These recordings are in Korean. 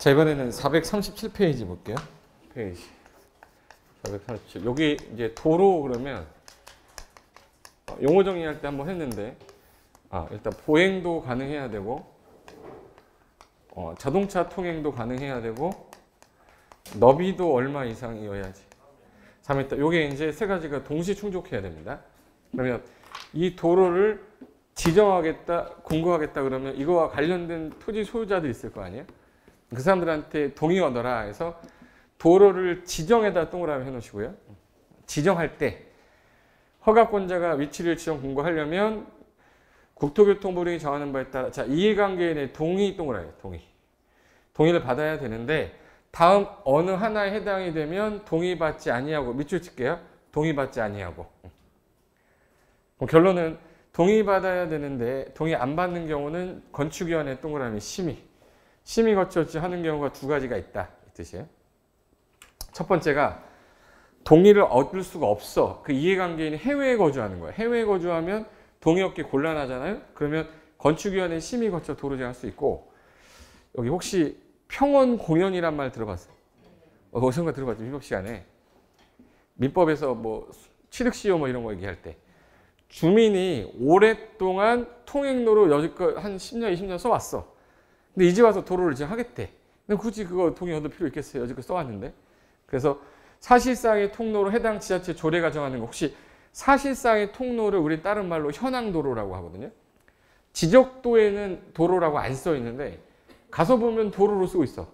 자, 이번에는 437페이지 볼게요. 페이지 437. 여기 이제 도로 그러면 용어 정의할 때 한번 했는데, 일단 보행도 가능해야 되고, 자동차 통행도 가능해야 되고, 너비도 얼마 이상이어야지. 잘못했다. 요게 이제 세 가지가 동시 충족해야 됩니다. 그러면 이 도로를 지정하겠다, 공고하겠다 그러면 이거와 관련된 토지 소유자들이 있을 거 아니에요? 그 사람들한테 동의 얻어라 해서 도로를 지정에다 동그라미 해놓으시고요. 지정할 때 허가권자가 위치를 지정 공고하려면 국토교통부령이 정하는 바에 따라 이해관계인의 동의 동그라미 동의를 받아야 되는데 다음 어느 하나에 해당이 되면 동의받지 아니하고 밑줄 칠게요. 동의받지 아니하고. 그럼 결론은 동의받아야 되는데 동의 안 받는 경우는 건축위원회 동그라미 심의 거쳤지 하는 경우가 두 가지가 있다 이 뜻이에요. 첫 번째가 동의를 얻을 수가 없어. 그 이해관계인이 해외에 거주하는 거예요. 해외에 거주하면 동의 얻기 곤란하잖아요. 그러면 건축위원회 심의 거쳐 도로 정할 수 있고, 여기 혹시 평원 공연이란 말 들어봤어요? 어디선가 들어봤죠? 민법 시간에. 민법에서 뭐 취득시효 뭐 이런 거 얘기할 때 주민이 오랫동안 통행로로 여지껏 한 10년, 20년 써왔어. 근데 이제 와서 도로를 지금 하겠대. 근데 굳이 그거 동의 얻을 필요 있겠어요? 여지껏 써왔는데. 그래서 사실상의 통로로 해당 지자체 조례가 정하는 거, 혹시 사실상의 통로를 우리 다른 말로 현황도로라고 하거든요. 지적도에는 도로라고 안 써 있는데 가서 보면 도로로 쓰고 있어.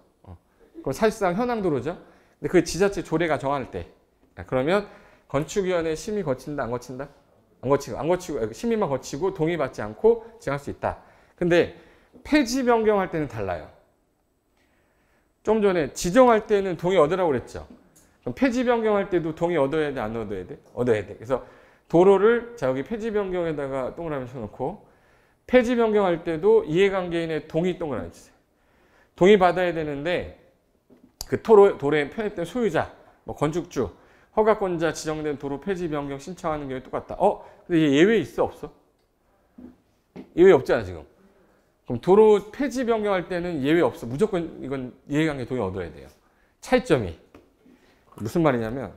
그럼 사실상 현황도로죠. 근데 그 지자체 조례가 정할 때 그러면 건축위원회 심의 거친다, 안 거친다? 안 거치고 심의만 거치고 동의받지 않고 정할 수 있다. 근데 폐지 변경할 때는 달라요. 좀 전에 지정할 때는 동의 얻으라고 그랬죠. 그럼 폐지 변경할 때도 동의 얻어야 돼, 안 얻어야 돼? 얻어야 돼. 그래서 도로를 여기 폐지 변경에다가 동그라미 쳐놓고, 폐지 변경할 때도 이해관계인의 동의 동그라미 치세요. 동의 받아야 되는데 그 도로에 편입된 소유자, 뭐 건축주, 허가권자 지정된 도로 폐지 변경 신청하는 경우에 똑같다. 근데 얘 예외 있어 없어? 예외 없잖아 지금. 그럼 도로 폐지 변경할 때는 예외 없어. 무조건 이건 이해관계 동의 얻어야 돼요. 차이점이 무슨 말이냐면,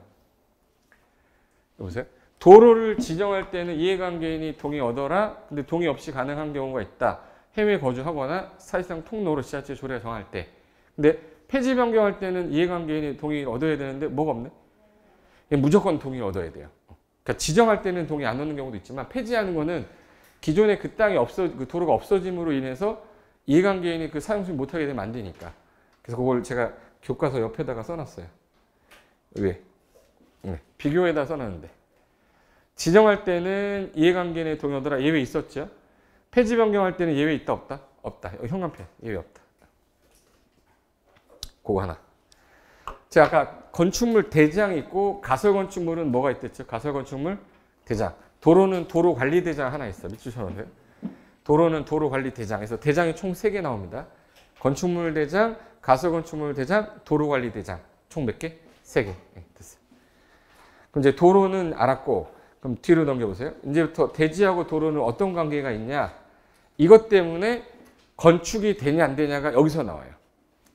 여보세요? 도로를 지정할 때는 이해관계인이 동의 얻어라. 근데 동의 없이 가능한 경우가 있다. 해외 거주하거나 사실상 통로로 지자체 조례가 정할 때. 근데 폐지 변경할 때는 이해관계인이 동의를 얻어야 되는데 뭐가 없네? 무조건 동의를 얻어야 돼요. 그러니까 지정할 때는 동의 안 얻는 경우도 있지만 폐지하는 거는 기존에 그 땅이 그 도로가 없어짐으로 인해서 이해관계인이 그 사용 수익 못하게 되면 안 되니까. 그래서 그걸 제가 교과서 옆에다가 써놨어요. 왜? 비교에다 써놨는데. 지정할 때는 이해관계인의 동의 얻어라. 예외 있었죠? 폐지 변경할 때는 예외 있다 없다? 없다. 여기 현관편 예외 없다. 그거 하나. 제가 아까 건축물 대장이 있고 가설건축물은 뭐가 있댔죠? 가설건축물 대장. 도로는 도로관리대장 하나 있어. 밑줄 쳐놓으세요. 도로는 도로관리대장. 그래서 대장이 총 3개 나옵니다. 건축물 대장, 가설건축물 대장, 도로관리대장. 총 몇 개? 3개. 됐어요. 그럼 이제 도로는 알았고, 그럼 뒤로 넘겨보세요. 이제부터 대지하고 도로는 어떤 관계가 있냐? 이것 때문에 건축이 되냐 안 되냐가 여기서 나와요.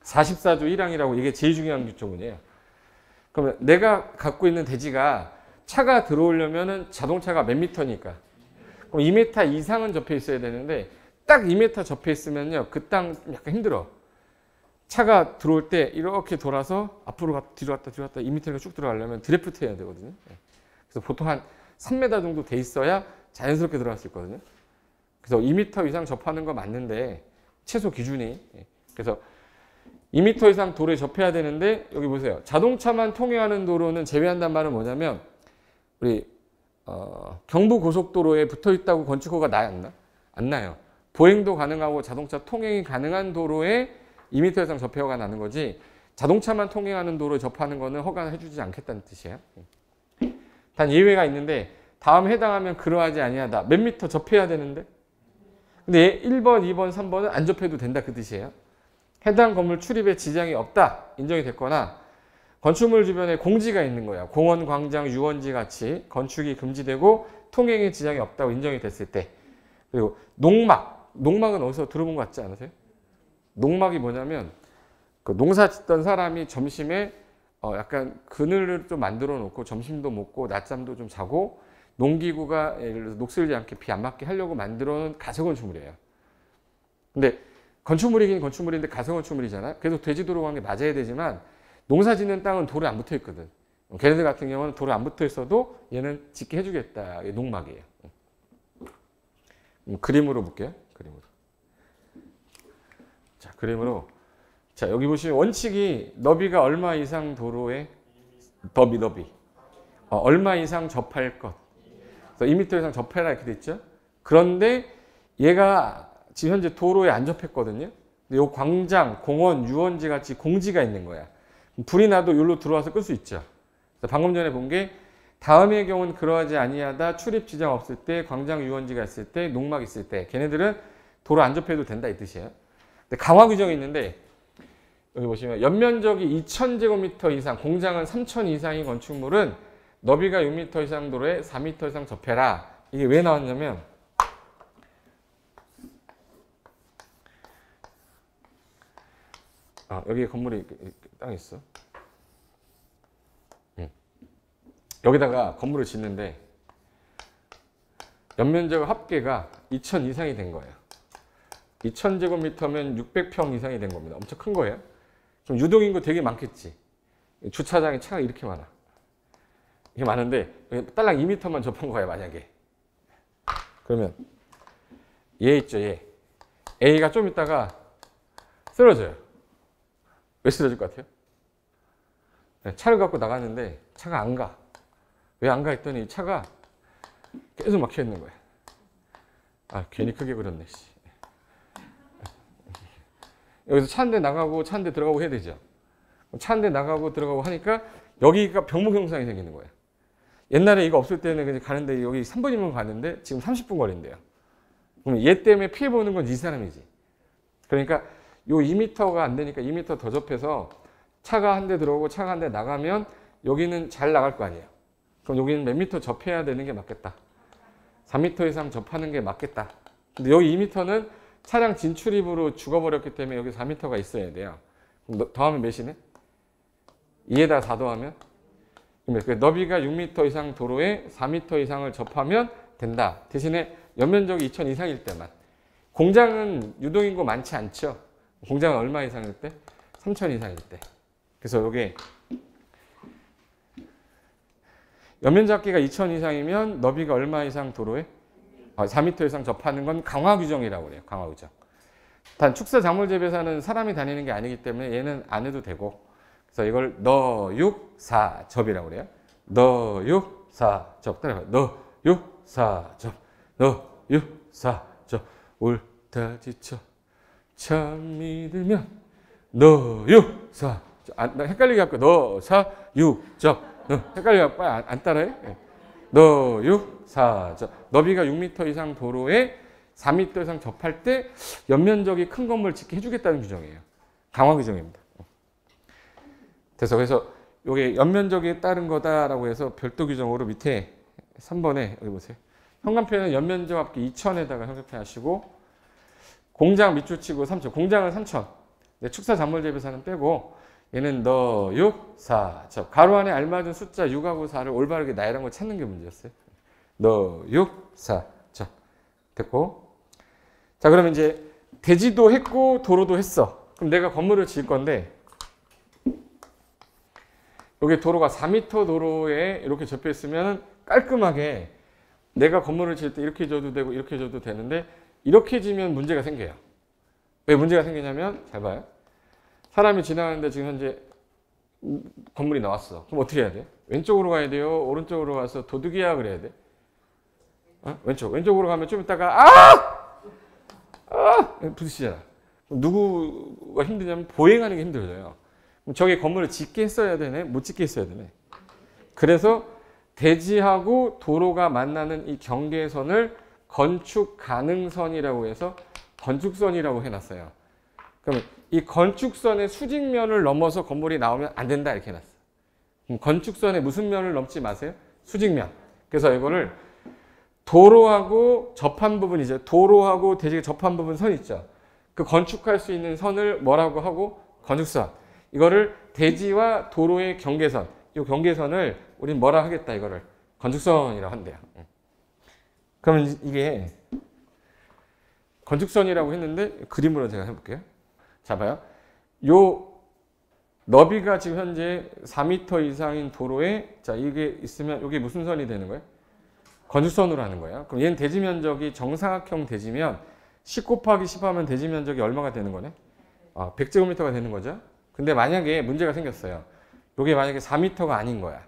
44조 1항이라고 이게 제일 중요한 규정문이에요. 그러면 내가 갖고 있는 대지가 차가 들어오려면 자동차가 몇 미터니까. 그럼 2m 이상은 접해 있어야 되는데 딱 2m 접해 있으면요. 그 땅 약간 힘들어. 차가 들어올 때 이렇게 돌아서 앞으로 갔다 뒤로 갔다 2m가 쭉 들어가려면 드래프트 해야 되거든요. 그래서 보통 한 3m 정도 돼 있어야 자연스럽게 들어갈 수 있거든요. 그래서 2m 이상 접하는 거 맞는데 최소 기준이. 그래서 2m 이상 도로에 접해야 되는데 여기 보세요. 자동차만 통행하는 도로는 제외한다는 말은 뭐냐면 우리 경부고속도로에 붙어있다고 건축허가 나야 안 나? 안 나요. 보행도 가능하고 자동차 통행이 가능한 도로에 2m 이상 접해가 나는 거지 자동차만 통행하는 도로에 접하는 거는 허가를 해주지 않겠다는 뜻이에요. 단 예외가 있는데 다음에 해당하면 그러하지 아니하다. 몇 미터 접해야 되는데? 근데 1번, 2번, 3번은 안 접해도 된다 그 뜻이에요. 해당 건물 출입에 지장이 없다 인정이 됐거나 건축물 주변에 공지가 있는 거야. 공원, 광장, 유원지 같이 건축이 금지되고 통행에 지장이 없다고 인정이 됐을 때. 그리고 농막은 어디서 들어본 것 같지 않으세요? 농막이 뭐냐면 그 농사 짓던 사람이 점심에 약간 그늘을 좀 만들어 놓고 점심도 먹고 낮잠도 좀 자고 농기구가 예를 들어서 녹슬지 않게 비 안 맞게 하려고 만들어 놓은 가설건축물이에요. 근데 건축물이긴 건축물인데 가설건축물이잖아. 그래서 돼지도로 간 게 맞아야 되지만 농사 짓는 땅은 돌에 안 붙어 있거든. 걔네들 같은 경우는 돌에 안 붙어 있어도 얘는 짓게 해주겠다. 이게 농막이에요. 그림으로 볼게요. 그림으로. 자, 그림으로. 자, 여기 보시면 원칙이 너비가 얼마 이상 도로에 너비. 얼마 이상 접할 것. 그래서 2m 이상 접해라 이렇게 돼 있죠. 그런데 얘가 지금 현재 도로에 안 접했거든요. 근데 요 광장, 공원, 유원지 같이 공지가 있는 거야. 불이 나도 여기로 들어와서 끌 수 있죠. 그래서 방금 전에 본 게 다음의 경우는 그러하지 아니하다. 출입 지장 없을 때, 광장 유원지가 있을 때, 농막 있을 때 걔네들은 도로 안 접해도 된다 이 뜻이에요. 근데 강화 규정이 있는데 여기 보시면 연면적이 2,000제곱미터 이상, 공장은 3,000 이상인 건축물은 너비가 6m 이상 도로에 4m 이상 접해라. 이게 왜 나왔냐면 여기 건물이 땅에 있어. 여기다가 건물을 짓는데 연면적 합계가 2,000 이상이 된 거예요. 2,000제곱미터면 600평 이상이 된 겁니다. 엄청 큰 거예요. 그럼 유동인구 되게 많겠지. 주차장에 차가 이렇게 많아. 이게 많은데 딸랑 2m만 접한 거예요, 만약에. 그러면 얘 있죠, 얘. A가 좀 있다가 쓰러져요. 왜 쓰러질 것 같아요? 차를 갖고 나갔는데 차가 안 가. 왜 안 가 했더니 차가 계속 막혀 있는 거야. 괜히 크게 그렸네. 여기서 차 한 대 나가고 차 한 대 들어가고 해야 되죠. 차 한 대 나가고 들어가고 하니까 여기가 병목 현상이 생기는 거예요. 옛날에 이거 없을 때는 그냥 가는데 여기 3분이면 가는데 지금 30분 거리인데요. 그럼 얘 때문에 피해 보는 건 이 사람이지. 그러니까 요 2m가 안 되니까 2m 더 접해서 차가 한 대 들어오고 차가 한 대 나가면 여기는 잘 나갈 거 아니에요. 그럼 여기는 몇 미터 접해야 되는 게 맞겠다. 4m 이상 접하는 게 맞겠다. 근데 여기 2m는 차량 진출입으로 죽어버렸기 때문에 여기 4m가 있어야 돼요. 그럼 더하면 몇이네? 2에다 4 더하면? 너비가 6m 이상 도로에 4m 이상을 접하면 된다. 대신에 연면적이 2,000 이상일 때만. 공장은 유동인구 많지 않죠. 공장은 얼마 이상일 때? 3,000 이상일 때. 그래서 이게 연면적기가 2,000 이상이면 너비가 얼마 이상 도로에? 4m 이상 접하는 건 강화 규정이라고 그래요. 강화 규정. 단 축사 작물 재배사는 사람이 다니는 게 아니기 때문에 얘는 안 해도 되고. 그래서 이걸 너육사접이라고 그래요. 너육사접. 따라해봐요. 너육사접. 너육사접. 옳다 지쳐 잠이 들면 너육사접. 헷갈리게 할거 너사육접. 헷갈리게 빨리 안 따라해? 너육사접. 너비가 6m 이상 도로에 4m 이상 접할 때 연면적이 큰 건물 짓게 해주겠다는 규정이에요. 강화 규정입니다. 그래서 이게 연면적에 따른 거다라고 해서 별도 규정으로 밑에 3번에 여기 보세요. 현관편은 연면적 합계 2,000에다가 현관편 하시고 공장 밑줄 치고 3,000. 공장은 3,000. 축사 작물 재배사는 빼고 얘는 너육사접. 가로 안에 알맞은 숫자 6하고 4를 올바르게 나열한 걸 찾는 게 문제였어요. 너육사접. 됐고. 자, 그러면 이제 대지도 했고 도로도 했어. 그럼 내가 건물을 지을 건데 여기 도로가 4m 도로에 이렇게 접혀 있으면 깔끔하게 내가 건물을 지을 때 이렇게 줘도 되고 이렇게 줘도 되는데 이렇게 지면 문제가 생겨요. 왜 문제가 생기냐면 잘 봐요. 사람이 지나가는데 지금 현재 건물이 나왔어. 그럼 어떻게 해야 돼? 왼쪽으로 가야 돼요? 오른쪽으로 가서 도둑이야 그래야 돼? 왼쪽으로 가면 좀 이따가 부딪히잖아. 누구가 힘드냐면 보행하는 게 힘들어져요. 그럼 저게 건물을 짓게 했어야 되네? 못 짓게 했어야 되네? 그래서 대지하고 도로가 만나는 이 경계선을 건축 가능선이라고 해서 건축선이라고 해놨어요. 그럼 이 건축선의 수직면을 넘어서 건물이 나오면 안 된다 이렇게 해놨어. 그럼 건축선의 무슨 면을 넘지 마세요? 수직면. 그래서 이거를 도로하고 접한 부분이죠. 도로하고 대지가 접한 부분 선 있죠. 그 건축할 수 있는 선을 뭐라고 하고? 건축선. 이거를 대지와 도로의 경계선. 이 경계선을 우린 뭐라 하겠다 이거를 건축선이라고 한대요. 그러면 이게 건축선이라고 했는데 그림으로 제가 해볼게요. 자 봐요. 요 너비가 지금 현재 4m 이상인 도로에 자 이게 있으면 이게 무슨 선이 되는 거예요? 건축선으로 하는 거예요. 그럼 얘는 대지 면적이 정사각형 대지면 10 곱하기 10 하면 대지 면적이 얼마가 되는 거네? 100제곱미터가 되는 거죠. 근데 만약에 문제가 생겼어요. 이게 만약에 4m가 아닌 거야.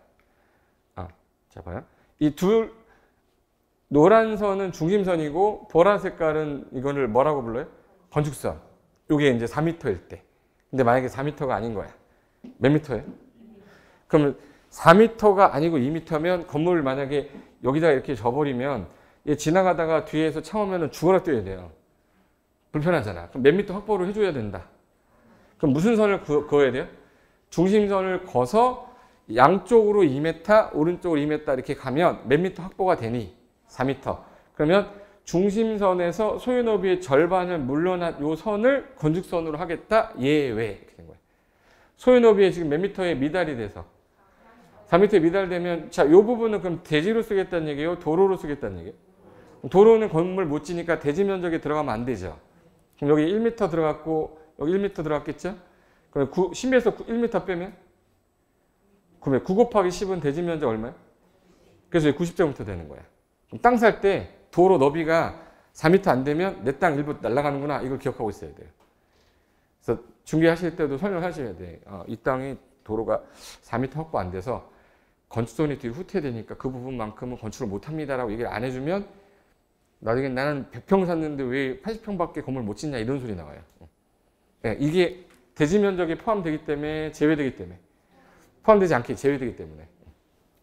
자 봐요. 이 둘 노란 선은 중심선이고 보라 색깔은 이거를 뭐라고 불러요? 건축선. 이게 이제 4m일 때. 근데 만약에 4m가 아닌 거야. 몇 미터예요? 그러면 4m가 아니고 2m면 건물을 만약에 여기다 이렇게 져버리면 얘 지나가다가 뒤에서 차 오면은 죽어라 뛰어야 돼요. 불편하잖아. 그럼 몇 미터 확보를 해줘야 된다. 그럼 무슨 선을 그어야 돼요? 중심선을 거서 양쪽으로 2m, 오른쪽으로 2m 이렇게 가면 몇 미터 확보가 되니? 4m. 그러면 중심선에서 소유 너비의 절반을 물러난 요 선을 건축선으로 하겠다. 예외. 이렇게 된 거예요. 소유 너비에 지금 몇 미터에 미달이 돼서 4m에 미달되면 자, 요 부분은 그럼 대지로 쓰겠다는 얘기예요? 도로로 쓰겠다는 얘기예요? 도로는 건물 못 지니까 대지 면적에 들어가면 안 되죠. 그럼 여기 1m 들어갔고 여기 1m 들어갔겠죠? 그럼 10에서 1m 빼면? 그러면 9 곱하기 10은 대지 면적 얼마예요? 그래서 90제곱미터 되는 거야. 땅 살 때 도로 너비가 4m 안 되면 내 땅 일부 날아가는구나. 이걸 기억하고 있어야 돼요. 그래서 중개하실 때도 설명하셔야 돼. 이 땅이 도로가 4m 확보 안 돼서 건축선이 뒤로 후퇴되니까 그 부분만큼은 건축을 못합니다라고 얘기를 안 해주면 나중에 나는 100평 샀는데 왜 80평밖에 건물 못 짓냐 이런 소리 나와요. 이게 대지 면적에 포함되기 때문에 제외되기 때문에 포함되지 않게 제외되기 때문에.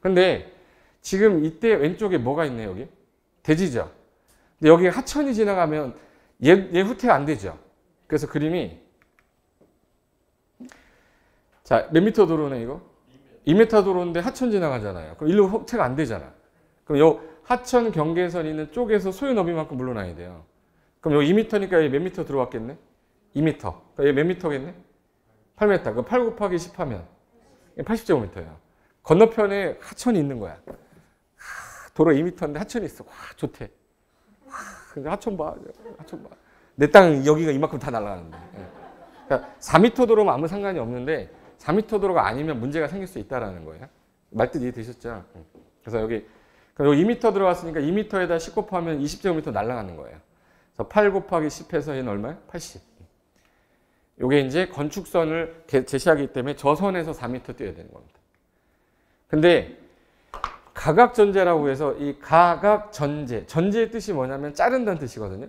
근데 지금 이때 왼쪽에 뭐가 있네요 여기? 대지죠. 근데 여기 하천이 지나가면 얘 후퇴가 안 되죠. 그래서 그림이 자, 몇 미터 도로네 이거? 2m 도로인데 하천 지나가잖아요. 그럼 일로 후퇴가 안 되잖아. 그럼 요 하천 경계선 있는 쪽에서 소유 너비만큼 물러나야 돼요. 그럼 요 2m니까 얘 몇 미터 들어왔겠네? 2m. 그러니까 얘 몇 미터겠네? 8m. 그럼 8 곱하기 10 하면 80제곱미터예요. 건너편에 하천이 있는 거야. 도로 2m인데 하천이 있어. 와, 좋대. 근데 하천 봐. 하천 봐. 내 땅 여기가 이만큼 다 날아가는데. 그러니까 4m 도로면 아무 상관이 없는데 4m 도로가 아니면 문제가 생길 수 있다는 거예요. 말뜻 이해되셨죠? 그래서 여기 2m 들어갔으니까 2m에다 10 곱하면 20제곱미터 날아가는 거예요. 그래서 8 곱하기 10해서 얘는 얼마예요? 80. 이게 이제 건축선을 제시하기 때문에 저 선에서 4m 뛰어야 되는 겁니다. 근데 가각전제라고 해서 이 가각전제, 전제의 뜻이 뭐냐면 자른다는 뜻이거든요.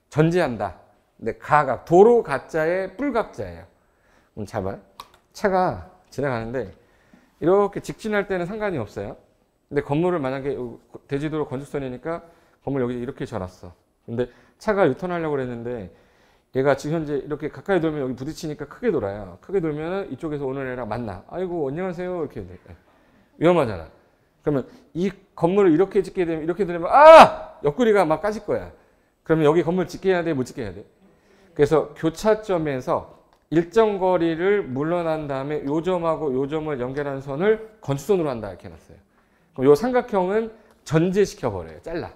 전제한다. 근데 가각, 도로 가자의 뿔각자예요. 그럼 잘 봐요. 차가 지나가는데 이렇게 직진할 때는 상관이 없어요. 근데 건물을 만약에 대지도로 건축선이니까 건물 여기 이렇게 져놨어. 근데 차가 유턴하려고 그랬는데 얘가 지금 현재 이렇게 가까이 돌면 여기 부딪히니까 크게 돌아요. 크게 돌면 이쪽에서 오는 애랑 만나. 아이고 안녕하세요 이렇게 돼. 위험하잖아. 그러면 이 건물을 이렇게 짓게 되면 이렇게 되면 옆구리가 막 까질 거야. 그러면 여기 건물 짓게 해야 돼? 못 짓게 해야 돼? 그래서 교차점에서 일정 거리를 물러난 다음에 요 점하고 요 점을 연결하는 선을 건축선으로 한다 이렇게 해놨어요. 그럼 요 삼각형은 전제시켜 버려요. 잘라.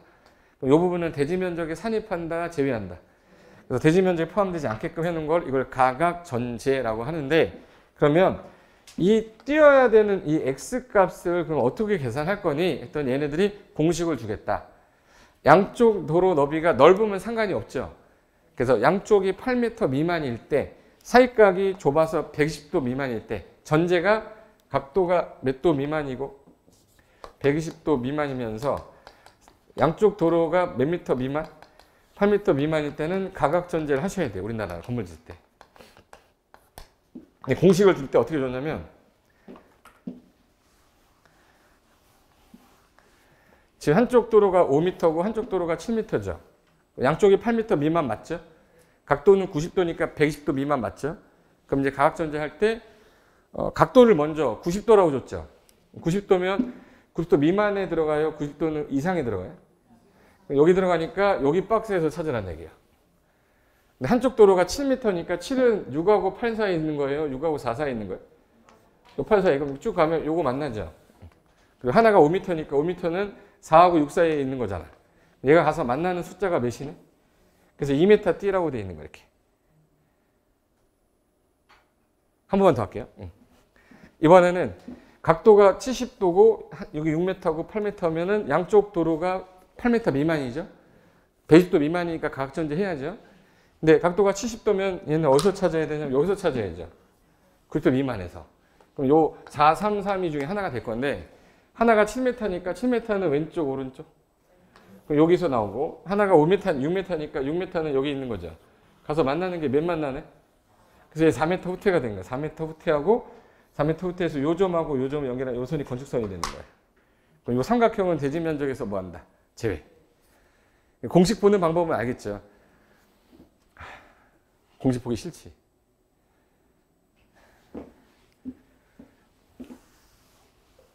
그럼 요 부분은 대지 면적에 산입한다, 제외한다. 그래서 대지 면적에 포함되지 않게끔 해놓은 걸 이걸 가각 전제라고 하는데 그러면 이 띄어야 되는 이 x 값을 그럼 어떻게 계산할 거니? 했더니 얘네들이 공식을 주겠다. 양쪽 도로 너비가 넓으면 상관이 없죠. 그래서 양쪽이 8m 미만일 때 사이각이 좁아서 120도 미만일 때 전제가 각도가 몇 도 미만이고 120도 미만이면서 양쪽 도로가 몇 미터 미만? 8m 미만일 때는 가각전제를 하셔야 돼요. 우리나라 건물 짓을 때. 공식을 줄 때 어떻게 줬냐면 지금 한쪽 도로가 5m고 한쪽 도로가 7m죠. 양쪽이 8m 미만 맞죠? 각도는 90도니까 120도 미만 맞죠? 그럼 이제 가각전제 할 때 각도를 먼저 90도라고 줬죠. 90도면 90도 미만에 들어가요? 90도는 이상에 들어가요? 여기 들어가니까 여기 박스에서 찾으라는 얘기예요. 근데 한쪽 도로가 7m니까 7은 6하고 8 사이에 있는 거예요? 6하고 4 사이에 있는 거예요? 8 사이. 그럼 쭉 가면 요거 만나죠. 그리고 하나가 5m니까 5m는 4하고 6 사이에 있는 거잖아. 얘가 가서 만나는 숫자가 몇이네? 그래서 2m 뛰라고 돼 있는 거야, 이렇게. 한 번만 더 할게요. 이번에는 각도가 70도고 여기 6m고 8m면은 양쪽 도로가 8m 미만이죠. 120도 미만이니까 가각전제 해야죠. 근데 각도가 70도면 얘는 어디서 찾아야 되냐면 여기서 찾아야죠. 90도 미만에서. 그럼 요 4, 3, 3, 2 중에 하나가 될 건데 하나가 7m니까 7m는 왼쪽, 오른쪽. 그럼 여기서 나오고 하나가 5m, 6m니까 6m는 여기 있는 거죠. 가서 만나는 게 몇 만나네? 그래서 4m 후퇴가 된 거야. 4m 후퇴하고 4m 후퇴해서 요 점하고 요 점을 연결한 요 선이 건축선이 되는 거야. 그럼 요 삼각형은 대지 면적에서 뭐 한다? 제외. 공식 보는 방법은 알겠죠. 공식 보기 싫지.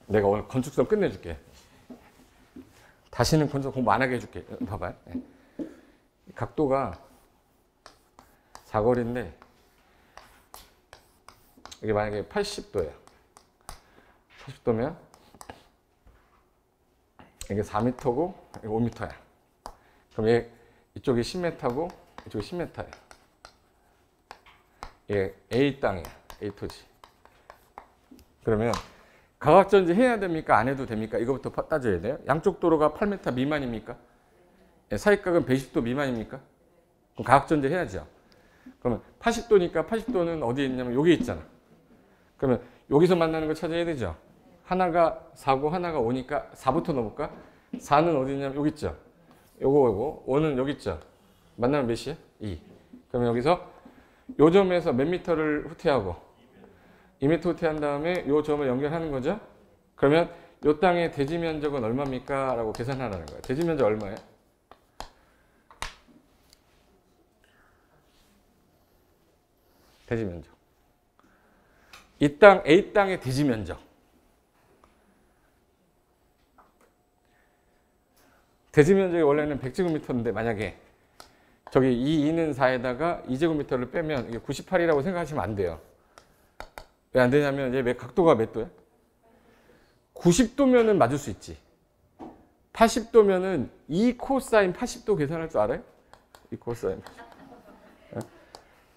내가 오늘 건축선 끝내줄게. 다시는 건축 공부 안 하게 해줄게. 봐봐요. 각도가 사거리인데 이게 만약에 80도예요. 80도면 이게 4m고 이게 5m야. 그럼 이쪽이 10m고 이쪽이 10m예요. 이게 A 땅이야. A 토지. 그러면 가각전지 해야 됩니까? 안 해도 됩니까? 이거부터 따져야 돼요. 양쪽 도로가 8m 미만입니까? 사이각은 120도 미만입니까? 그럼 가각전지 해야죠. 그러면 80도니까 80도는 어디에 있냐면 여기 있잖아. 그러면 여기서 만나는 거 찾아야 되죠. 하나가 4고 하나가 5니까 4부터 넣어볼까? 4는 어디 있냐면 여기 있죠. 요거 5는 여기 있죠. 만나면 몇이야? 2. 그러면 여기서 요 점에서 몇 미터를 후퇴하고 2m 후퇴한 다음에 요 점을 연결하는 거죠. 그러면 요 땅의 대지 면적은 얼마입니까? 라고 계산하라는 거예요. 대지 면적 얼마예요? 대지 면적. 이 땅 A 땅의 대지 면적. 대지 면적이 원래는 100제곱미터인데 만약에 저기 2는 4에다가 2제곱미터를 빼면 이게 98이라고 생각하시면 안 돼요. 왜 안 되냐면 얘 각도가 몇 도야? 90도면은 맞을 수 있지. 80도면은 이 코사인 80도 계산할 줄 알아요? 이 코사인.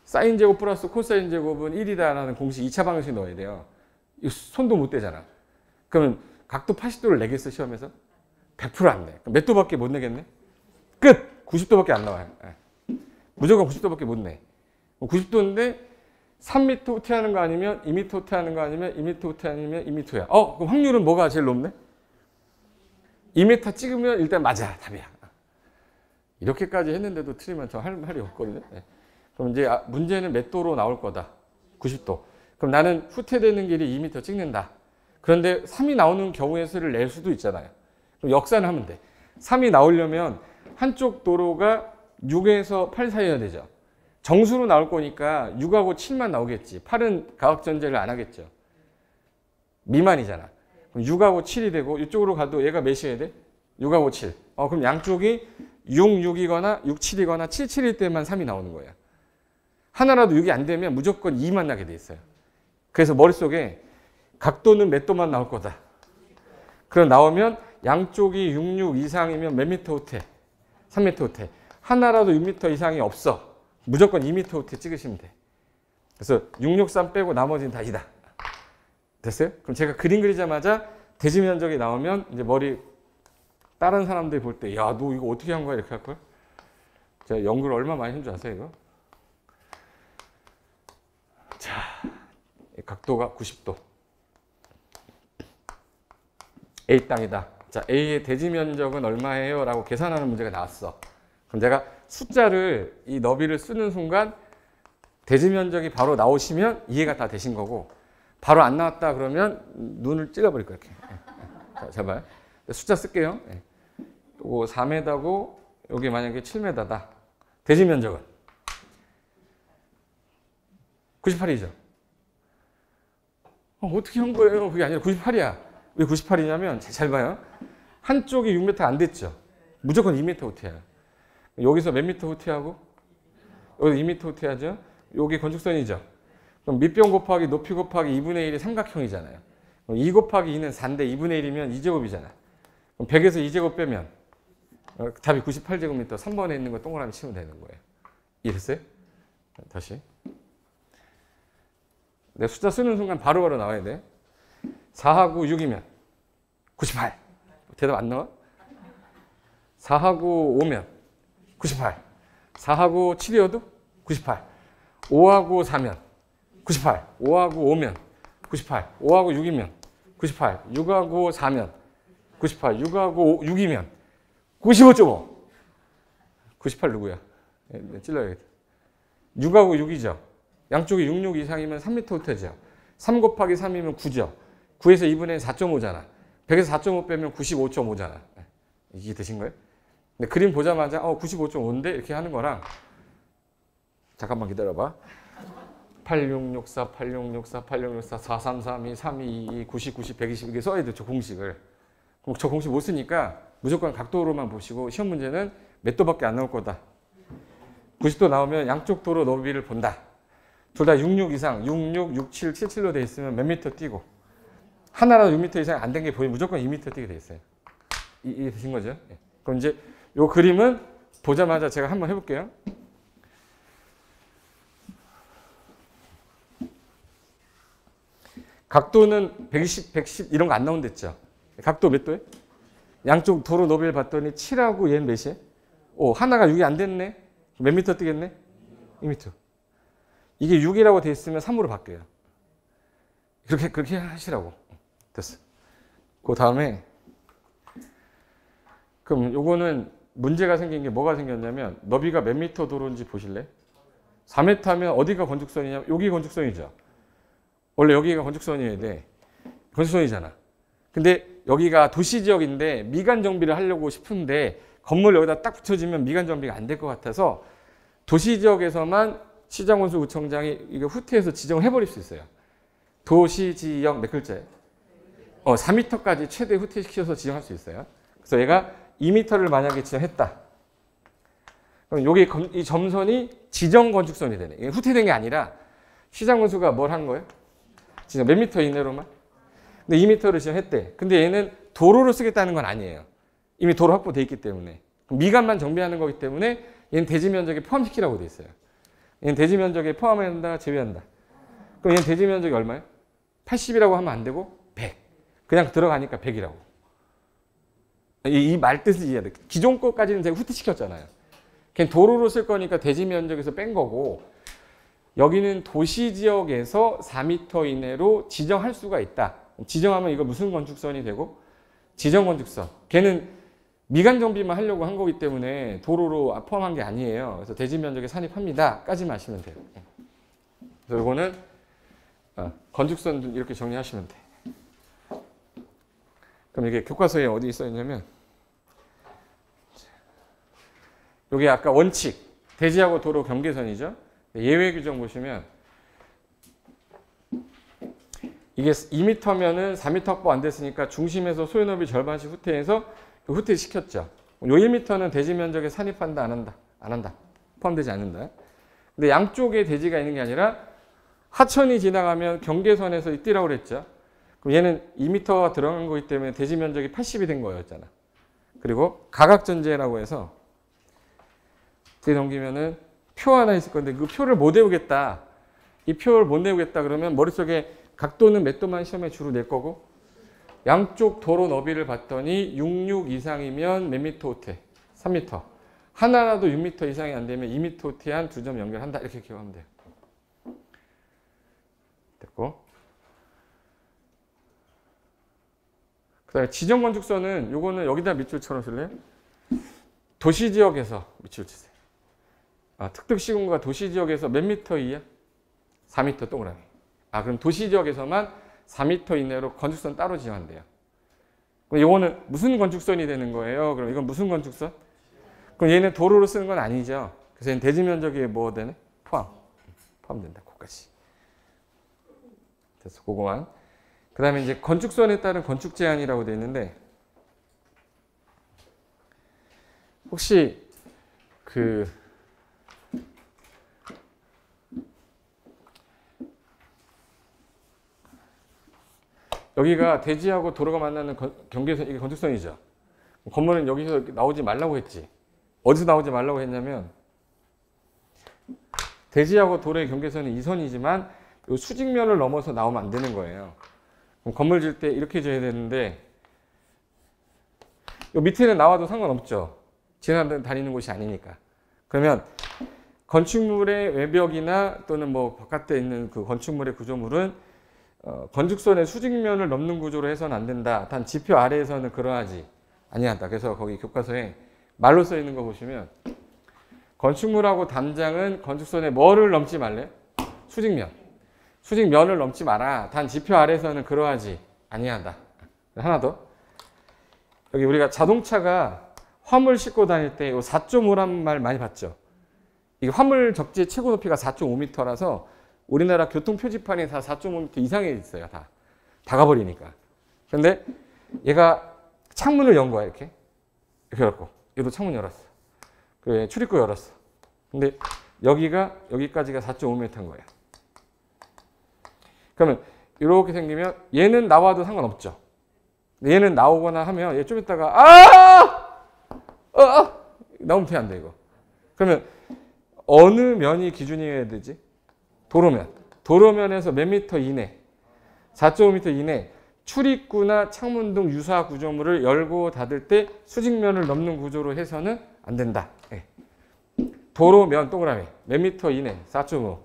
사인 제곱 플러스 코사인 제곱은 1이다라는 공식 2차 방정식 넣어야 돼요. 이거 손도 못 대잖아. 그러면 각도 80도를 내겠어 시험에서? 100% 안 내. 몇 도밖에 못 내겠네? 끝! 90도밖에 안 나와요. 무조건 90도밖에 못 내. 90도인데 3m 후퇴하는 거 아니면 2m 후퇴하는 거 아니면 2m 후퇴하면 2m야. 그럼 확률은 뭐가 제일 높네? 2m 찍으면 일단 맞아. 답이야. 이렇게까지 했는데도 틀리면 저 할 말이 없거든요. 그럼 이제 문제는 몇 도로 나올 거다? 90도. 그럼 나는 후퇴되는 길이 2m 찍는다. 그런데 3이 나오는 경우의 수를 낼 수도 있잖아요. 그럼 역산을 하면 돼. 3이 나오려면 한쪽 도로가 6에서 8 사이여야 되죠. 정수로 나올 거니까 6하고 7만 나오겠지. 8은 가각전제를 안 하겠죠. 미만이잖아. 그럼 6하고 7이 되고 이쪽으로 가도 얘가 몇이어야 돼? 6하고 7. 그럼 양쪽이 6, 6이거나 6, 7이거나 7, 7일 때만 3이 나오는 거예요. 하나라도 6이 안 되면 무조건 2만 나게 돼 있어요. 그래서 머릿속에 각도는 몇 도만 나올 거다. 그럼 나오면 양쪽이 6, 6 이상이면 몇 미터 후퇴? 3m 후퇴. 하나라도 6m 이상이 없어. 무조건 2m 후퇴 찍으시면 돼. 그래서 6, 6, 3 빼고 나머지는 다 2다. 됐어요? 그럼 제가 그림 그리자마자 대지 면적이 나오면 이제 머리 다른 사람들이 볼 때 야, 너 이거 어떻게 한 거야? 이렇게 할 거야? 제가 연구를 얼마 많이 한 줄 아세요, 이거? 자, 각도가 90도. A 땅이다. 자, A의 대지 면적은 얼마예요? 라고 계산하는 문제가 나왔어. 그럼 제가 숫자를 이 너비를 쓰는 순간 대지 면적이 바로 나오시면 이해가 다 되신 거고 바로 안 나왔다 그러면 눈을 찔러버릴 거예요. 이렇게. 자, 잘 봐요. 숫자 쓸게요. 또 4m고 여기 만약에 7m다. 대지 면적은 98이죠. 어떻게 한 거예요? 그게 아니라 98이야. 왜 98이냐면 잘 봐요. 한쪽이 6m 안 됐죠. 무조건 2m 후퇴야. 여기서 몇 미터 후퇴하고? 여기 2m 후퇴하죠. 여기 건축선이죠. 그럼 밑변 곱하기 높이 곱하기 2분의 1이 삼각형이잖아요. 그럼 2 곱하기 2는 4인데 2분의 1이면 2제곱이잖아. 그럼 100에서 2제곱 빼면 답이 98제곱미터 3번에 있는 거 동그라미 치면 되는 거예요. 이해됐어요? 다시. 내 숫자 쓰는 순간 바로바로 나와야 돼. 4하고 6이면 98. 대답 안 나와? 4하고 5면 98. 4하고 7이어도 98. 5하고 4면 98. 5하고 5면 98. 5하고 6이면 98. 6하고 4면 98. 6하고 6이면 95.5. 98 누구야? 찔러야겠다. 6하고 6이죠. 양쪽이 66 이상이면 3m 후퇴죠. 3 곱하기 3이면 9죠. 9에서 2분의 4.5잖아. 100에서 4.5 빼면 95.5잖아. 이게 되신 거예요? 근데 그림 보자마자 95.5인데 이렇게 하는 거랑 잠깐만 기다려봐. 8664, 8664, 8664, 4332, 322, 90, 90, 120 이게 써야 돼. 저 공식을. 그럼 저 공식 못 쓰니까 무조건 각도로만 보시고 시험 문제는 몇 도밖에 안 나올 거다. 90도 나오면 양쪽 도로 너비를 본다. 둘 다 66 이상, 66, 67, 77로 돼 있으면 몇 미터 뛰고 하나라도 6m 이상 안 된 게 보이면 무조건 2m 뛰게 돼 있어요. 이해 되신 거죠? 그럼 이제 요 그림은 보자마자 제가 한번 해볼게요. 각도는 120, 110 이런 거 안 나온댔죠? 각도 몇 도에? 양쪽 도로 너비를 봤더니 7하고 얘는 몇이에요? 하나가 6이 안 됐네? 몇 미터 뛰겠네? 2m. 이게 6이라고 돼 있으면 3으로 바뀌어요. 그렇게 하시라고. 됐어. 그 다음에 그럼 요거는 문제가 생긴 게 뭐가 생겼냐면 너비가 몇 미터 도로인지 보실래? 4m면 어디가 건축선이냐면 여기 건축선이죠. 원래 여기가 건축선이어야 돼. 건축선이잖아. 근데 여기가 도시지역인데 미관 정비를 하려고 싶은데 건물 여기다 딱 붙여지면 미관 정비가 안 될 것 같아서 도시지역에서만 시장건설구청장이 이거 후퇴해서 지정을 해버릴 수 있어요. 도시지역 몇 글자예요? 4m까지 최대 후퇴시켜서 지정할 수 있어요. 그래서 얘가 2m를 만약에 지정했다. 그럼 여기 이 점선이 지정건축선이 되네. 이게 후퇴된 게 아니라 시장건수가 뭘 한 거예요? 지정 몇 미터 이내로만? 근데 2m를 지정했대. 근데 얘는 도로로 쓰겠다는 건 아니에요. 이미 도로 확보돼 있기 때문에. 미관만 정비하는 거기 때문에 얘는 대지 면적에 포함시키라고 돼 있어요. 얘는 대지 면적에 포함한다, 제외한다. 그럼 얘는 대지 면적이 얼마예요? 80이라고 하면 안 되고 100. 그냥 들어가니까 100이라고. 이 말 뜻을 이해해야 돼. 기존 거까지는 제가 후퇴시켰잖아요. 걔는 도로로 쓸 거니까 대지 면적에서 뺀 거고 여기는 도시지역에서 4m 이내로 지정할 수가 있다. 지정하면 이거 무슨 건축선이 되고? 지정건축선. 걔는 미관 정비만 하려고 한 거기 때문에 도로로 포함한 게 아니에요. 그래서 대지 면적에 산입합니다. 까지만 하시면 돼요. 그래서 이거는 건축선 이렇게 정리하시면 돼. 그럼 이게 교과서에 어디 써 있냐면 여기 아까 원칙 대지하고 도로 경계선이죠. 예외 규정 보시면 이게 2m면은 4m 확보 안 됐으니까 중심에서 소요 너비 절반씩 후퇴해서 후퇴시켰죠. 요 1m는 대지 면적에 산입한다, 안 한다? 안 한다. 포함되지 않는다. 근데 양쪽에 대지가 있는 게 아니라 하천이 지나가면 경계선에서 뛰라고 그랬죠. 그럼 얘는 2m가 들어간 거기 때문에 대지 면적이 80이 된 거였잖아. 그리고 가각전제라고 해서 뒤에 넘기면은 표 하나 있을 건데 그 표를 못 외우겠다. 이 표를 못 외우겠다 그러면 머릿속에 각도는 몇 도만 시험에 주로 낼 거고 양쪽 도로 너비를 봤더니 66 이상이면 몇 미터 후퇴? 3m. 하나라도 6m 이상이 안 되면 2m 후퇴한 두 점 연결한다. 이렇게 기억하면 돼요. 됐고. 그 다음에 지정건축선은 요거는 여기다 밑줄 쳐놓으실래요? 도시지역에서 밑줄 치세요. 특특시군구가 도시지역에서 몇 미터 이야? 4m 동그라미. 그럼 도시지역에서만 4m 이내로 건축선 따로 지정한대요. 그럼 이거는 무슨 건축선이 되는 거예요? 그럼 이건 무슨 건축선? 그럼 얘는 도로로 쓰는 건 아니죠. 그래서 얘는 대지 면적에 뭐 되네? 포함된다. 거기까지. 됐어. 그거만. 그 다음에 이제 건축선에 따른 건축 제한이라고 되어 있는데 혹시 여기가 대지하고 도로가 만나는 경계선, 이게 건축선이죠. 건물은 여기서 나오지 말라고 했지. 어디서 나오지 말라고 했냐면 대지하고 도로의 경계선은 이 선이지만 이 수직면을 넘어서 나오면 안 되는 거예요. 그럼 건물 질 때 이렇게 져야 되는데 이 밑에는 나와도 상관없죠. 지나다니는 곳이 아니니까. 그러면 건축물의 외벽이나 또는 뭐 바깥에 있는 그 건축물의 구조물은 건축선의 수직면을 넘는 구조로 해서는 안 된다. 단 지표 아래에서는 그러하지 아니한다. 그래서 거기 교과서에 말로 써 있는 거 보시면 건축물하고 담장은 건축선의 뭐를 넘지 말래? 수직면. 수직면을 넘지 마라. 단 지표 아래에서는 그러하지 아니한다. 하나 더. 여기 우리가 자동차가 화물 싣고 다닐 때 4.5란 말 많이 봤죠. 이 화물 적재 최고 높이가 4.5m라서 우리나라 교통 표지판에 다 4.5m 이상에 있어요. 다 가버리니까. 근데 얘가 창문을 연 거야. 이렇게 열었고 얘도 창문 열었어. 그 출입구 열었어. 근데 여기까지가 4.5m인 거야. 그러면 이렇게 생기면 얘는 나와도 상관없죠. 얘는 나오거나 하면 얘 좀 있다가 나오면 돼 안 돼 이거. 그러면 어느 면이 기준이어야 되지? 도로면. 도로면에서 몇 미터 이내? 4.5m 이내 출입구나 창문 등 유사 구조물을 열고 닫을 때 수직면을 넘는 구조로 해서는 안 된다. 네. 도로면 동그라미 몇 미터 이내? 4.5.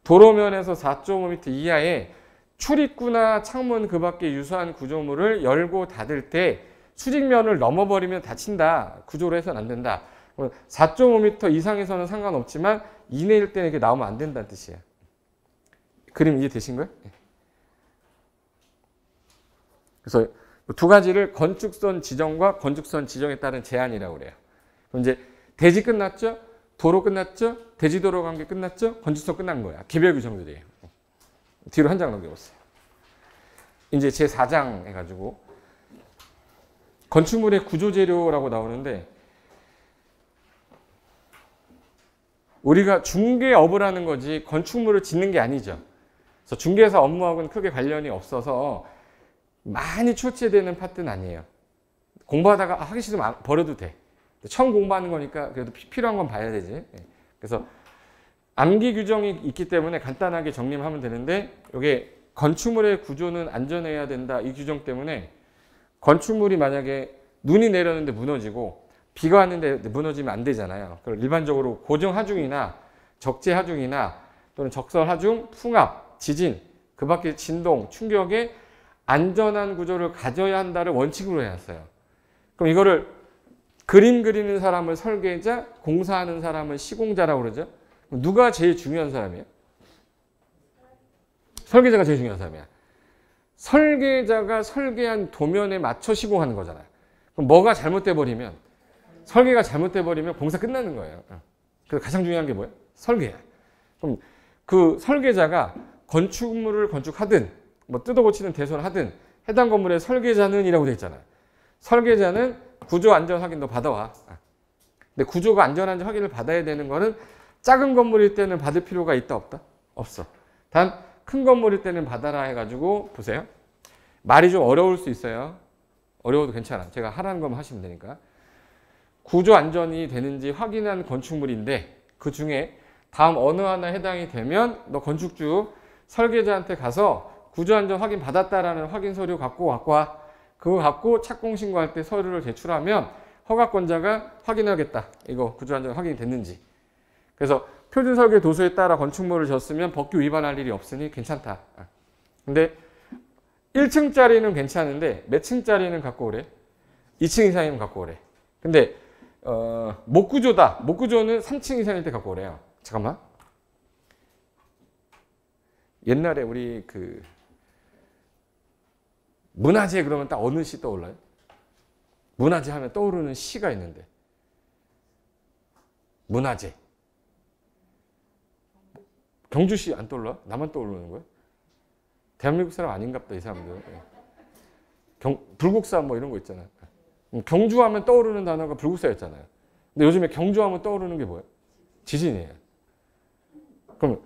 도로면에서 4.5m 이하의 출입구나 창문 그 밖에 유사한 구조물을 열고 닫을 때 수직면을 넘어버리면 다친다. 구조로 해서는 안 된다. 4.5m 이상에서는 상관없지만 이내일 때는 이렇게 나오면 안 된다는 뜻이에요. 그림 이해되신 거예요? 그래서 두 가지를 건축선 지정과 건축선 지정에 따른 제한이라고 그래요. 그럼 이제 대지 끝났죠? 도로 끝났죠? 대지도로 관계 끝났죠? 건축선 끝난 거야. 개별 규정들이에요. 뒤로 한 장 넘겨보세요. 이제 제4장 해가지고 건축물의 구조재료라고 나오는데 우리가 중개업을 하는 거지 건축물을 짓는 게 아니죠. 그래서 중개사 업무하고는 크게 관련이 없어서 많이 출제되는 파트는 아니에요. 공부하다가 하기 싫으면 버려도 돼. 처음 공부하는 거니까 그래도 필요한 건 봐야 되지. 그래서 암기 규정이 있기 때문에 간단하게 정리하면 되는데 이게 건축물의 구조는 안전해야 된다. 이 규정 때문에 건축물이 만약에 눈이 내렸는데 무너지고 비가 왔는데 무너지면 안 되잖아요. 그럼 일반적으로 고정 하중이나 적재 하중이나 또는 적설 하중, 풍압, 지진, 그 밖에 진동, 충격에 안전한 구조를 가져야 한다를 원칙으로 해놨어요. 그럼 이거를 그림 그리는 사람을 설계자, 공사하는 사람을 시공자라고 그러죠. 누가 제일 중요한 사람이에요? 설계자가 제일 중요한 사람이야. 설계자가 설계한 도면에 맞춰 시공하는 거잖아요. 그럼 뭐가 잘못돼 버리면 설계가 잘못돼 버리면 공사 끝나는 거예요. 그래서 가장 중요한 게 뭐예요? 설계야. 그럼 그 설계자가 건축물을 건축하든 뭐 뜯어 고치는 대소를 하든 해당 건물의 설계자는 이라고 되어 있잖아요. 설계자는 구조 안전 확인도 받아와. 근데 구조가 안전한지 확인을 받아야 되는 거는 작은 건물일 때는 받을 필요가 있다 없다? 없어. 단 큰 건물일 때는 받아라 해가지고 보세요. 말이 좀 어려울 수 있어요. 어려워도 괜찮아. 제가 하라는 것만 하시면 되니까. 구조 안전이 되는지 확인한 건축물인데 그 중에 다음 어느 하나 해당이 되면 너 건축주 설계자한테 가서 구조 안전 확인 받았다라는 확인 서류 갖고 와. 그거 갖고 착공 신고할 때 서류를 제출하면 허가권자가 확인하겠다. 이거 구조 안전 확인이 됐는지. 그래서 표준 설계 도서에 따라 건축물을 졌으면 법규 위반할 일이 없으니 괜찮다. 근데 1층짜리는 괜찮은데 몇 층짜리는 갖고 오래? 2층 이상이면 갖고 오래. 근데 목구조다. 목구조는 3층 이상일 때 갖고 오래요. 잠깐만. 옛날에 우리 그 문화재 그러면 딱 어느 시 떠올라요? 문화재 하면 떠오르는 시가 있는데. 문화재. 경주시 안 떠올라? 나만 떠오르는 거야? 대한민국 사람 아닌가 보다 이 사람들. 불국사 뭐 이런 거 있잖아요. 경주하면 떠오르는 단어가 불국사였잖아요. 근데 요즘에 경주하면 떠오르는 게 뭐예요? 지진이에요. 그럼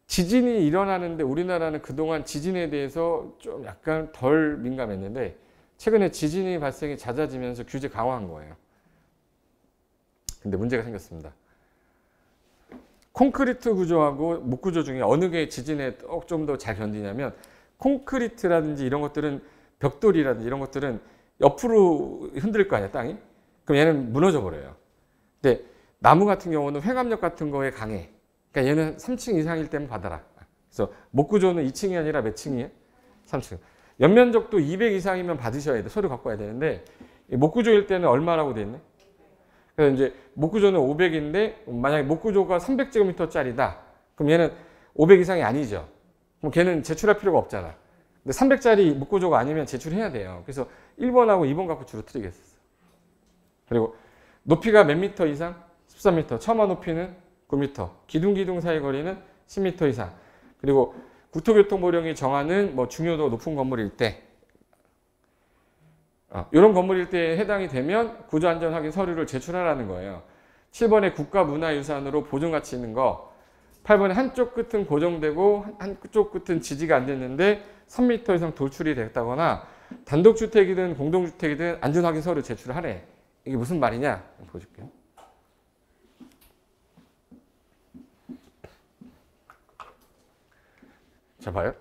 지진이 일어나는데 우리나라는 그동안 지진에 대해서 좀 약간 덜 민감했는데 최근에 지진이 발생이 잦아지면서 규제 강화한 거예요. 근데 문제가 생겼습니다. 콘크리트 구조하고 목 구조 중에 어느 게 지진에 좀 더 잘 견디냐면 콘크리트라든지 이런 것들은 벽돌이라든지 이런 것들은 옆으로 흔들 거 아니야, 땅이? 그럼 얘는 무너져 버려요. 근데 나무 같은 경우는 회감력 같은 거에 강해. 그러니까 얘는 3층 이상일 때만 받아라. 그래서 목 구조는 2층이 아니라 몇 층이에요? 3층. 연면적도 200 이상이면 받으셔야 돼. 서류 갖고 와야 되는데 목 구조일 때는 얼마라고 돼 있네? 그래서 이제 목 구조는 500인데 만약에 목 구조가 300제곱미터짜리다. 그럼 얘는 500 이상이 아니죠. 그럼 걔는 제출할 필요가 없잖아. 근데 300짜리 목 구조가 아니면 제출해야 돼요. 그래서 1번하고 2번 갖고 주로 틀리겠어. 그리고 높이가 몇 미터 이상? 13m. 처마 높이는 9m. 기둥 사이 거리는 10m 이상. 그리고 국토교통부령이 정하는 뭐 중요도 높은 건물일 때 이런 건물일 때 해당이 되면 구조안전 확인 서류를 제출하라는 거예요. 7번에 국가문화유산으로 보존가치 있는 거, 8번에 한쪽 끝은 고정되고 한쪽 끝은 지지가 안 됐는데 3m 이상 돌출이 됐다거나 단독주택이든 공동주택이든 안전확인 서류 제출하래. 이게 무슨 말이냐? 보여줄게요. 자, 봐요.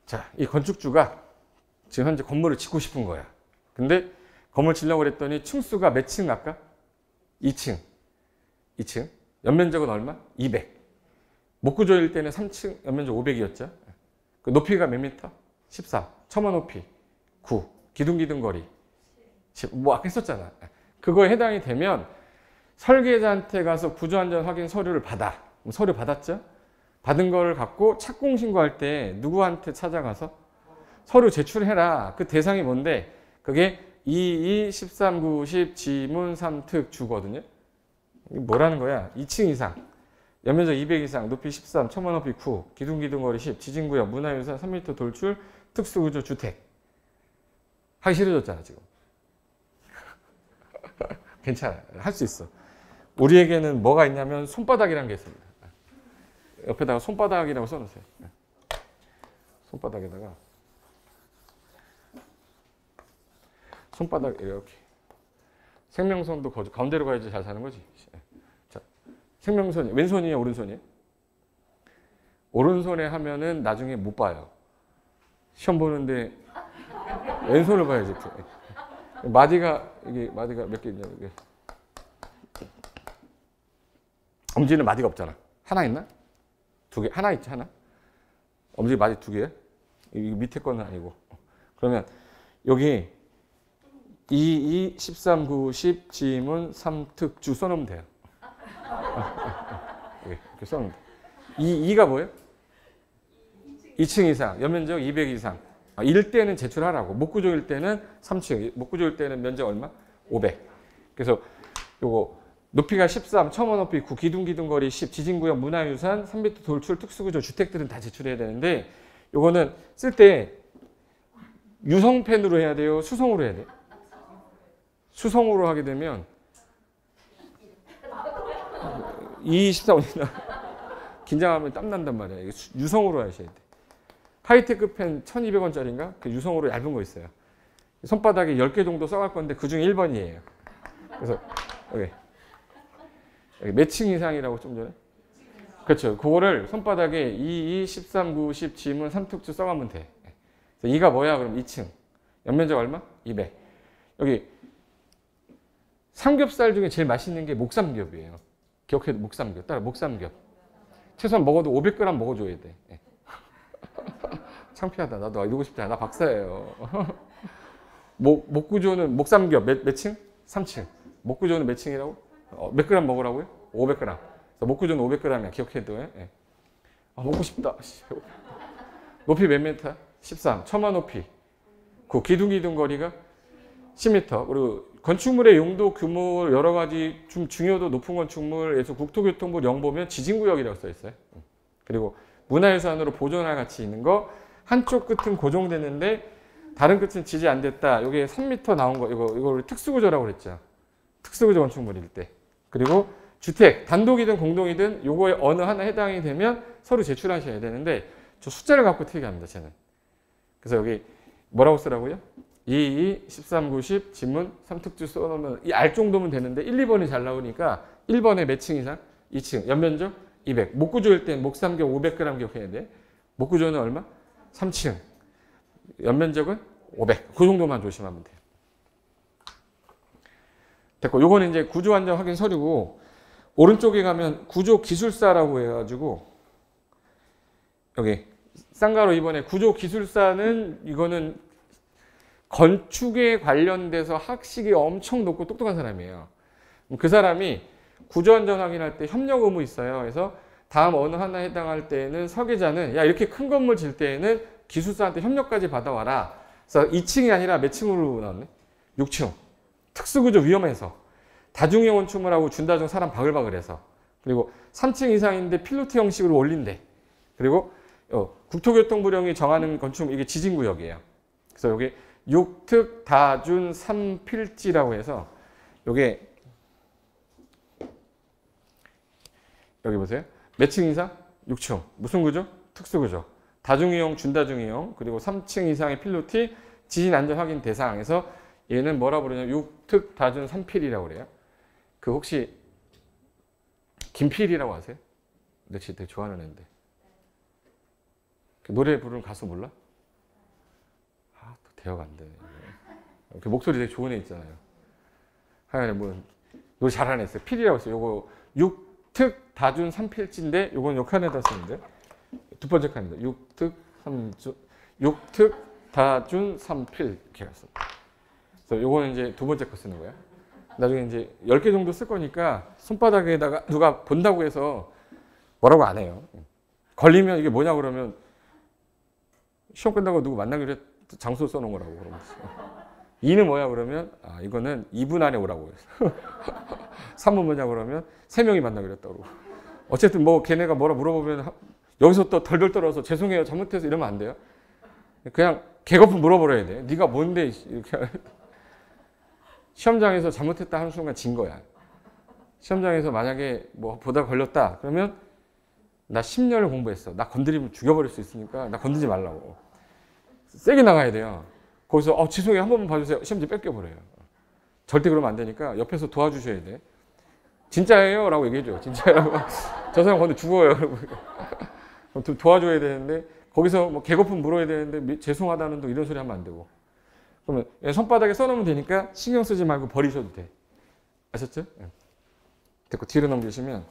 자, 이 건축주가 지금 현재 건물을 짓고 싶은 거야. 근데 건물 지려고 그랬더니 층수가 몇 층 아까? 2층. 2층. 연면적은 얼마? 200. 목구조일 때는 3층, 연면적 500이었죠. 그 높이가 몇 미터? 14. 처마 높이 9. 기둥 거리 10. 뭐 아까 했었잖아. 그거에 해당이 되면 설계자한테 가서 구조안전 확인 서류를 받아. 서류 받았죠? 받은 거를 갖고 착공 신고할 때 누구한테 찾아가서 서류 제출해라. 그 대상이 뭔데? 그게 22, 13, 9, 10, 지문, 3특 주거든요. 뭐라는 거야? 2층 이상, 연면적 200 이상, 높이 13, 처마 높이 9, 기둥 거리 10, 지진구역, 문화유산 3m 돌출, 특수구조 주택. 하기 싫어졌잖아 지금. 괜찮아. 할 수 있어. 우리에게는 뭐가 있냐면 손바닥이라는 게 있습니다. 옆에다가 손바닥이라고 써놓으세요. 손바닥에다가 손바닥 이렇게. 생명선도 가운데로 가야지 잘 사는 거지. 자, 생명선이 왼손이에요, 오른손이에요? 오른손에 하면은 나중에 못 봐요. 시험 보는데 왼손을 봐야지. 마디가 몇 개 있냐 이게. 엄지는 마디가 없잖아. 하나 있나? 두 개. 하나 있지, 하나. 엄지 마디 두 개야? 이 밑에 거는 아니고. 그러면 여기 2, 13, 9, 10, 지문, 3특 주 써놓으면 돼요. 이렇게 써놓으면 돼. 2가 뭐예요? 2층 이상, 연면적 200 이상. 1대는 제출하라고. 목구조일 때는 3층, 목구조일 때는 면적 얼마? 500. 그래서 요거 높이가 13, 처마 높이 9, 기둥 거리 10, 지진구역, 문화유산, 3m 돌출, 특수구조, 주택들은 다 제출해야 되는데 요거는 쓸 때 유성펜으로 해야 돼요? 수성으로 해야 돼요? 수성으로 하게 되면 214원이나 긴장하면 땀난단 말이야. 유성으로 하셔야 돼. 하이테크 펜 1200원짜리인가? 그 유성으로 얇은 거 있어요. 손바닥에 10개 정도 써갈 건데 그중에 1번이에요. 그래서 여기 몇 층 이상이라고 좀 전에? 그렇죠. 그거를 손바닥에 2, 13, 9, 10, 지문, 3특주 써가면 돼. 2가 뭐야? 그럼 2층. 연면적 얼마? 200. 여기 삼겹살 중에 제일 맛있는 게 목삼겹이에요. 기억해도 목삼겹. 따라 목삼겹. 최소한 먹어도 500g 먹어줘야 돼. 창피하다. 나도 이러고 싶지 않아. 나 박사예요. 목구조는 목삼겹 몇 층? 3층. 목구조는 몇 층이라고? 몇 그램 먹으라고요? 500g. 목구조는 500g이야. 기억해도. 예. 먹고 싶다. 높이 몇 미터? 13. 처마 높이 9. 기둥 거리가 10m. 그리고 건축물의 용도, 규모, 여러 가지 좀 중요도 높은 건축물에서 국토교통부 령 보면 지진구역이라고 써 있어요. 그리고 문화유산으로 보존할 가치 있는 거, 한쪽 끝은 고정됐는데 다른 끝은 지지 안 됐다. 이게 3m 나온 거, 이거를 특수구조라고 그랬죠. 특수구조 건축물일 때. 그리고 주택, 단독이든 공동이든 요거에 어느 하나 해당이 되면 서류 제출하셔야 되는데 저 숫자를 갖고 틀리게 합니다. 쟤는. 그래서 여기 뭐라고 쓰라고요? 2, 13, 90, 지문, 3특주 써놓으면 이 알 정도면 되는데 1, 2번이 잘 나오니까 1번에 몇 층 이상? 2층. 연면적 200. 목구조일 땐 목삼겹 500g 기억해야 돼. 목구조는 얼마? 3층. 연면적은 500. 그 정도만 조심하면 돼요. 됐고, 요거는 이제 구조 안전 확인 서류고, 오른쪽에 가면 구조 기술사라고 해가지고, 여기 쌍가로 이번에 구조 기술사는 이거는 건축에 관련돼서 학식이 엄청 높고 똑똑한 사람이에요. 그 사람이 구조 안전 확인할 때 협력 의무 있어요. 그래서 다음 어느 하나에 해당할 때에는 설계자는 야 이렇게 큰 건물 질 때에는 기술사한테 협력까지 받아와라. 그래서 2층이 아니라 몇 층으로 나왔네? 6층. 특수구조 위험해서. 다중이용 건축물하고 준다중 사람 바글바글해서. 그리고 3층 이상인데 필로티 형식으로 올린대. 그리고 국토교통부령이 정하는 건축물 이게 지진구역이에요. 그래서 여기 6특 다준 3필지라고 해서 요게 여기 보세요. 몇 층 이상? 6층. 무슨 구조? 특수구조. 다중이용, 준다중이용, 그리고 3층 이상의 필로티, 지진 안전 확인 대상에서 얘는 뭐라 부르냐면 6특 다준 3필이라고 그래요. 그 혹시 김필이라고 아세요? 내 진짜 되게 좋아하는 애인데. 그 노래 부르는 가수 몰라? 아, 또 대화가 안 되네. 그 목소리 되게 좋은 애 있잖아요. 하여간에 뭐 노래 잘하는 애 있어요. 필이라고 했어요. 요거 6특 다준 3필지인데 요건 요 칸에다 쓰는데 두 번째 칸입니다. 6특 다준 3필 이렇게 갔습니다. 그래서 요거는 이제 두 번째 거 쓰는 거야. 나중에 이제 10개 정도 쓸 거니까 손바닥에다가 누가 본다고 해서 뭐라고 안 해요. 걸리면 이게 뭐냐 그러면 시험 끝나고 누구 만나기로 했 장소 써놓은 거라고 그러면 2는 뭐야 그러면 아 이거는 2분 안에 오라고 해서 3은 뭐냐 그러면 3명이 만나기로 했다고. 어쨌든 뭐 걔네가 뭐라 물어보면 여기서 또 덜덜 떨어서 죄송해요 잘못해서 이러면 안 돼요. 그냥 개거품 물어버려야 돼. 네가 뭔데 이렇게. 시험장에서 잘못했다 하는 순간 진 거야. 시험장에서 만약에 뭐 보다 걸렸다 그러면 나 10년을 공부했어. 나 건드리면 죽여버릴 수 있으니까 나 건드리지 말라고. 세게 나가야 돼요. 거기서 죄송해요 한 번만 봐주세요. 시험지 뺏겨버려요. 절대 그러면 안 되니까 옆에서 도와주셔야 돼. 진짜예요? 라고 얘기해줘요. 진짜라고. 저 사람 건드 죽어요. 도와줘야 되는데 거기서 뭐 개거품 물어야 되는데 죄송하다는 둥 이런 소리 하면 안 되고. 그러면 손바닥에 써놓으면 되니까 신경 쓰지 말고 버리셔도 돼. 아셨죠? 됐고 뒤로 넘기시면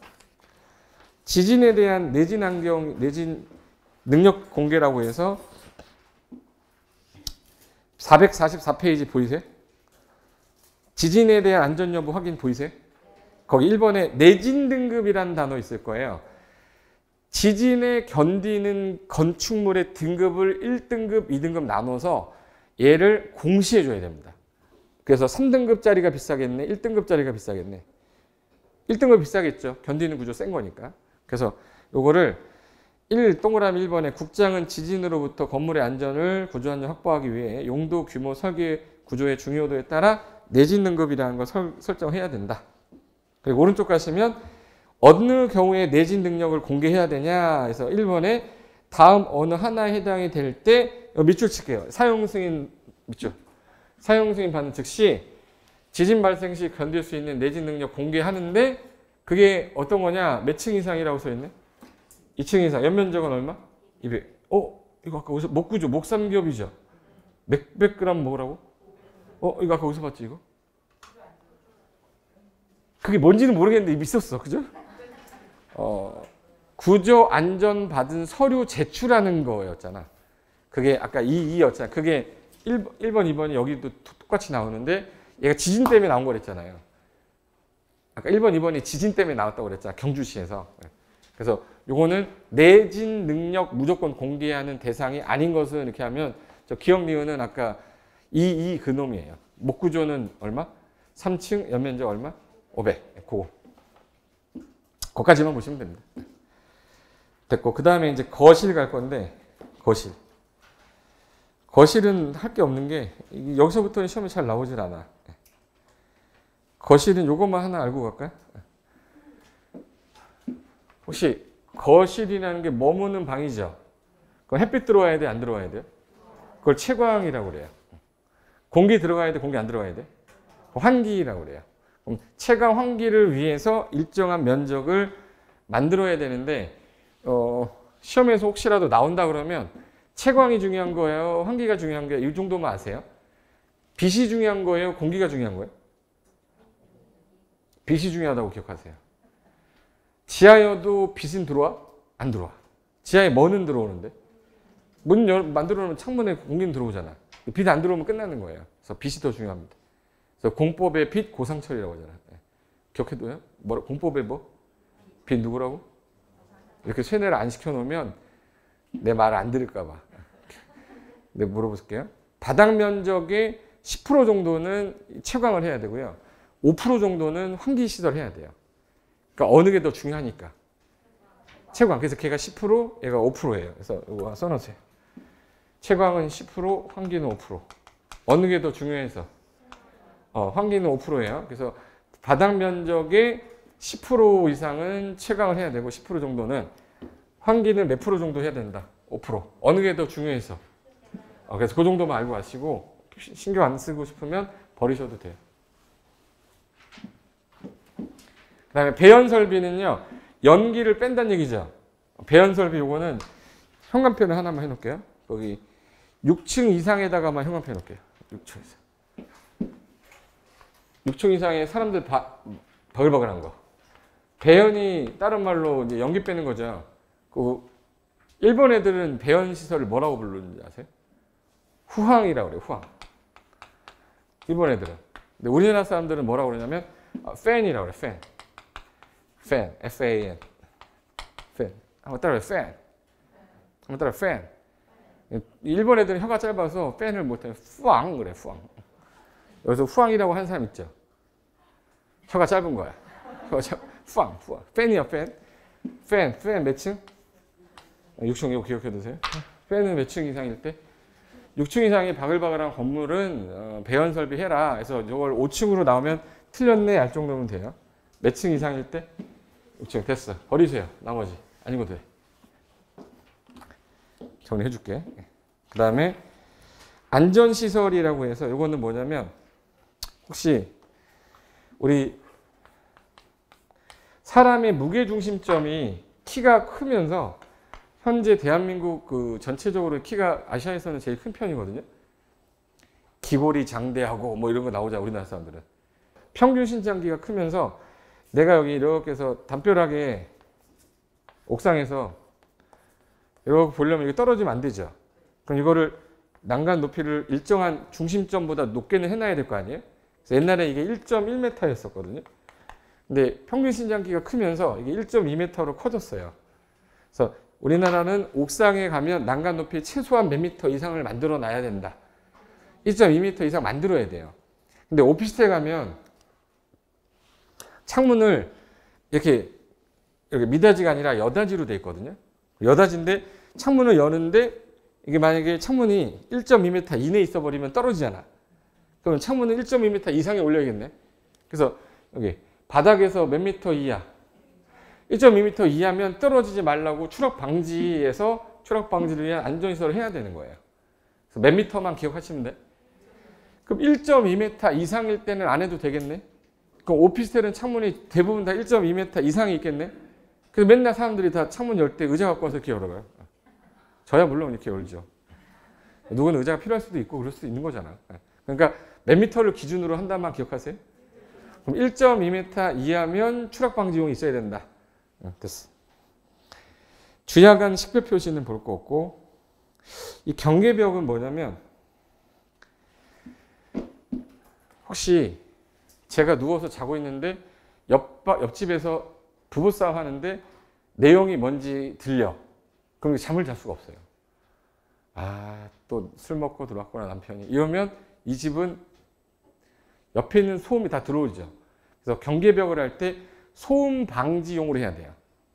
지진에 대한 내진 환경, 내진 능력 공개라고 해서 444페이지 보이세요? 지진에 대한 안전 여부 확인 보이세요? 거기 1번에 내진 등급이라는 단어 있을 거예요. 지진에 견디는 건축물의 등급을 1등급, 2등급 나눠서 얘를 공시해 줘야 됩니다. 그래서 3등급짜리가 비싸겠네, 1등급짜리가 비싸겠네. 1등급 비싸겠죠. 견디는 구조 센 거니까. 그래서 요거를 동그라미 1번에 국장은 지진으로부터 건물의 안전을 구조안전 확보하기 위해 용도, 규모, 설계, 구조의 중요도에 따라 내진 등급이라는 걸 설정해야 된다. 그리고 오른쪽 가시면 어느 경우에 내진 능력을 공개해야 되냐 해서 1번에 다음 어느 하나에 해당이 될 때 밑줄 칠게요. 사용 승인 밑줄. 사용 승인 받는 즉시 지진 발생 시 견딜 수 있는 내진 능력 공개하는데 그게 어떤 거냐? 몇 층 이상이라고 써 있네? 2층 이상. 연면적은 얼마? 200. 이거 아까 어디서 목구조, 목삼겹이죠. 몇백 그램 먹으라고? 이거 아까 어디서 봤지 이거? 그게 뭔지는 모르겠는데 이미 있었어. 그죠? 구조 안전 받은 서류 제출하는 거였잖아. 그게 아까 2였잖아. 그게 1번, 2번이 여기도 똑같이 나오는데 얘가 지진 때문에 나온 거랬잖아요. 아까 1번, 2번이 지진 때문에 나왔다고 그랬잖아. 경주시에서. 그래서 요거는 내진 능력 무조건 공개하는 대상이 아닌 것은 이렇게 하면 저 기억 니은은 아까 그 놈이에요. 목구조는 얼마? 3층 연면적 얼마? 500. 거기까지만 보시면 됩니다. 됐고 그 다음에 이제 거실 갈 건데 거실은 할 게 없는 게 여기서부터는 시험이 잘 나오질 않아. 거실은 요것만 하나 알고 갈까요? 혹시 거실이라는 게 머무는 방이죠. 그럼 햇빛 들어와야 돼, 안 들어와야 돼요? 그걸 채광이라고 그래요. 공기 들어가야 돼, 공기 안 들어가야 돼? 환기라고 그래요. 그럼 채광 환기를 위해서 일정한 면적을 만들어야 되는데 시험에서 혹시라도 나온다 그러면 채광이 중요한 거예요? 환기가 중요한 거예요? 이 정도만 아세요? 빛이 중요한 거예요? 공기가 중요한 거예요? 빛이 중요하다고 기억하세요. 지하여도 빛은 들어와? 안 들어와. 지하에 뭐는 들어오는데? 문 만들어 놓으면 창문에 공기는 들어오잖아. 빛 안 들어오면 끝나는 거예요. 그래서 빛이 더 중요합니다. 그래서 공법의 빛 고상철이라고 하잖아요. 기억해둬요? 공법의 뭐? 빛 누구라고? 이렇게 세뇌를 안 시켜놓으면 내 말 안 들을까 봐. 내가 물어볼게요. 바닥 면적의 10% 정도는 채광을 해야 되고요. 5% 정도는 환기시설 해야 돼요. 그러니까 어느 게 더 중요하니까. 채광. 그래서 걔가 10%, 얘가 5%예요. 그래서 이거 써놓으세요. 채광은 10%, 환기는 5%. 어느 게 더 중요해서? 환기는 5%예요. 그래서 바닥 면적의 10% 이상은 채광을 해야 되고 10% 정도는 환기는 몇 프로 정도 해야 된다. 5%. 어느 게 더 중요해서? 그래서 그 정도만 알고 가시고 신경 안 쓰고 싶으면 버리셔도 돼요. 그 다음에 배연 설비는요. 연기를 뺀다는 얘기죠. 배연 설비 요거는 형광펜을 하나만 해놓을게요. 거기 6층 이상에다가만 형광펜 해놓을게요. 6층 이상. 6층 이상에 사람들 버글버글한 거. 배연이 다른 말로 이제 연기 빼는 거죠. 그 일본 애들은 배연 시설을 뭐라고 부르는지 아세요? 후황이라고 그래요. 후황. 일본 애들은. 근데 우리나라 사람들은 뭐라고 그러냐면 팬이라고 그래요. 팬. 팬. F-A-N. 팬. 한번 따라해요. 팬. 한번 따라해요. 팬. 일본 애들은 혀가 짧아서 팬을 못해요. 후황 그래. 후황. 여기서 후황이라고 하는 사람 있죠. 혀가 짧은 거야. 후황. 후황. 팬이야. 팬. 팬 몇 층? 6층 이거 기억해 두세요. 팬은 몇 층 이상일 때? 6층 이상의 바글바글한 건물은 배연 설비해라. 그래서 이걸 5층으로 나오면 틀렸네 알 정도면 돼요. 몇 층 이상일 때? 6층 됐어. 버리세요. 나머지 아니고 돼. 정리해 줄게. 그 다음에 안전시설이라고 해서 이거는 뭐냐면 혹시 우리 사람의 무게중심점이 키가 크면서 현재 대한민국 그 전체적으로 키가 아시아에서는 제일 큰 편이거든요. 기골이 장대하고 뭐 이런 거 나오자 우리나라 사람들은. 평균 신장기가 크면서 내가 여기 이렇게 해서 담벼락에 옥상에서 이렇게 보려면 이게 떨어지면 안 되죠. 그럼 이거를 난간 높이를 일정한 중심점보다 높게는 해놔야 될 거 아니에요? 그래서 옛날에 이게 1.1m였었거든요. 근데 평균 신장기가 크면서 이게 1.2m로 커졌어요. 그래서 우리나라는 옥상에 가면 난간 높이 최소한 몇 미터 이상을 만들어 놔야 된다. 1.2m 이상 만들어야 돼요. 근데 오피스텔 가면 창문을 이렇게 미닫이가 아니라 여닫이로 돼 있거든요. 여닫이인데 창문을 여는데 이게 만약에 창문이 1.2m 이내에 있어 버리면 떨어지잖아. 그러면 창문은 1.2m 이상에 올려야겠네. 그래서 여기 바닥에서 몇 미터 이하 1.2m 이하면 떨어지지 말라고 추락 방지에서 추락 방지를 위한 안전시설을 해야 되는 거예요. 그래서 몇 미터만 기억하시면 돼. 그럼 1.2m 이상일 때는 안 해도 되겠네. 그럼 오피스텔은 창문이 대부분 다 1.2m 이상이 있겠네. 그래서 맨날 사람들이 다 창문 열 때 의자 갖고 와서 이렇게 열어봐요. 저야 물론 이렇게 열죠. 누구는 의자가 필요할 수도 있고 그럴 수도 있는 거잖아. 그러니까 몇 미터를 기준으로 한다만 기억하세요. 그럼 1.2m 이하면 추락 방지용이 있어야 된다. 됐어. 주야간 식별 표시는 볼 거 없고 이 경계벽은 뭐냐면 혹시 제가 누워서 자고 있는데 옆집에서 부부싸움 하는데 내용이 뭔지 들려. 그럼 잠을 잘 수가 없어요. 또 술 먹고 들어왔구나 남편이. 이러면 이 집은 옆에 있는 소음이 다 들어오죠. 그래서 경계벽을 할 때 소음 방지용으로 해야 돼요.